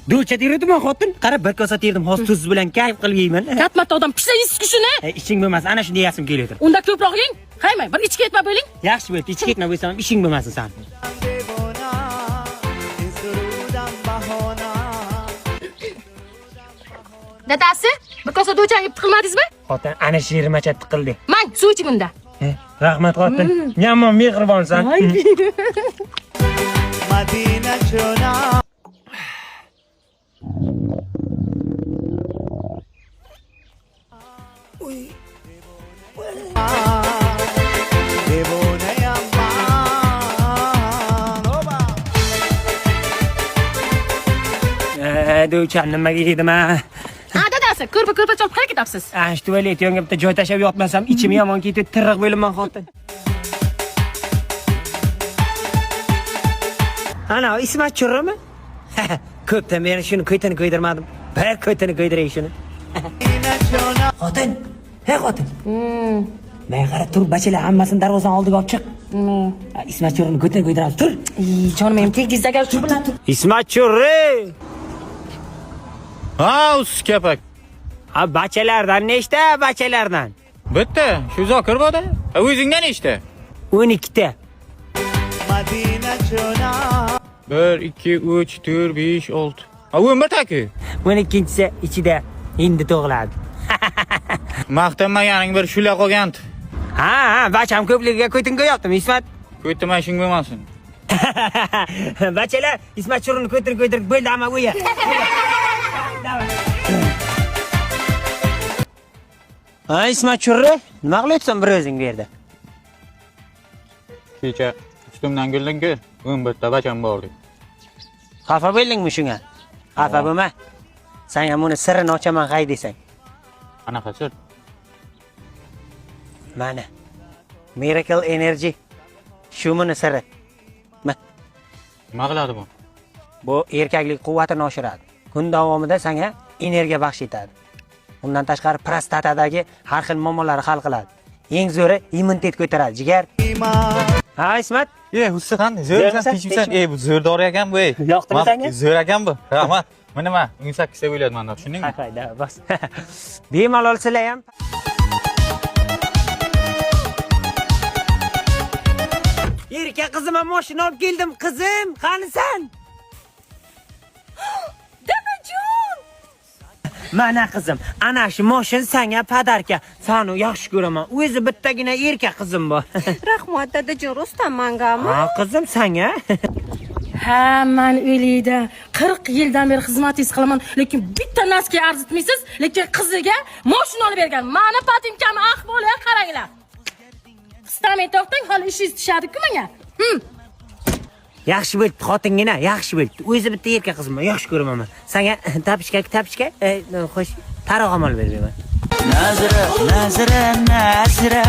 Do'cha deydimi xotin? Qarab bir kosa terdim, hozir tuz bilan kayf qilib yeyman. Katmata odam pishsa yeysiz shuni. Ishing bo'lmas, ana shunday yasim kelyapti. Unda ko'proq yeng. Qaymay, bir ichki ketma bo'ling. Yaxshi bo'ldi, ichki ketma bo'lsam ishing bo'lmasin san. Dadasi, bir kosa do'cha yeb qilmadingizmi? Xotin ana shirmacha tiqildi. Mang, suv iching bunda. Rahmat xotin. Yomon mehribonsan. Madina chona Do'cha nimaga yedim ha? Dadasi, ko'rpa chop qara ketyapsiz. Shu tuvalet yonga bitta joy tashab yotmasam, ichim yomon ketib, tirriq bo'laman xotin. Ana, ismat churrimi? Ko'pdan beri shuni ko'ytini ko'ydirmadim. Bir ko'ytini ko'ydiray shuni. Xotin. Hey xotin. Men qarab tur, bachalar hammasini darvozaning oldiga olib chiq. Ismat churrini ko'tini ko'ydiramiz, tur. Jonim ham tegdingiz agar shu bilan tur. Ismat churri. Ha, uskapak. Ha, bachalardan nechta bachalardan? Bitta, shu Zokir boda. O'zingdan nechta? 12 ta. Madina chona 1 2 3 4 5 6. Ha, 11 taki. 12-chisi ichida endi tug'iladi. Maqtanmaganing bir shula qolgandi. Ha, bacham ko'pligiga ko'tin qo'yaptimi, Ismat? Ko'tdim ashing bo'lmasin. Bachalar, Ismat churrini ko'tirib bo'ldi, amma o'ya. Ha, Ismat churri, nima qilyapsan bir o'zing bu yerda? Kecha ustimdan gulding-ku, 11 ta bacham bordi. Xafa bo'ldingmi shunga? Xafa bo'lma. Sen ham uni sirrini ochaman qay desang. Qanaqa sir? Mana. Miracle Energy. Shu meni siri. Nima qiladi bu? Bu erkaklik quvvatini oshiradi. Kun davomida senga energiya baxsh etadi. Undan tashqari prostatadagi har xil muammolarni hal qiladi. Eng zo'ri immunitet ko'taradi, jigar. Ha, Ismat? Usta qanday? Zo'rsan, tekshirsan. Bu zo'r dori ekan bu. Yoqdimi senga? Zo'r ekan bu. Rahmat. Mana nima? 18 ta bo'ladi menda, tushundingmi? Hayda, bas. Bemalol sizlar ham. Erkak qizim, mashina olib keldim, qizim. Qanisan? Dadajon! Mana qizim, ana shu mashina senga padarka. Seni yaxshi ko'raman. O'zi bittagina erkak qizim bor. Rahmat dadajon, Rustam mangami? Ha, qizim senga. Ha, men o'ylayda 40 yildan beri xizmatingiz qilaman, lekin bitta narsaga arzitmaysiz, lekin qiziga mashina olib bergan. Meni patinkam ahvoliga qaranglar. Istamay to'xtang, hali ishingiz tushadi-ku menga. Yaxshi bo'ldi, xotingina, yaxshi bo'ldi. O'zi bitta erkak qizim, yaxshi ko'raman men. Senga tapishka, xo'sh, tarog'am olib beraman. Nazira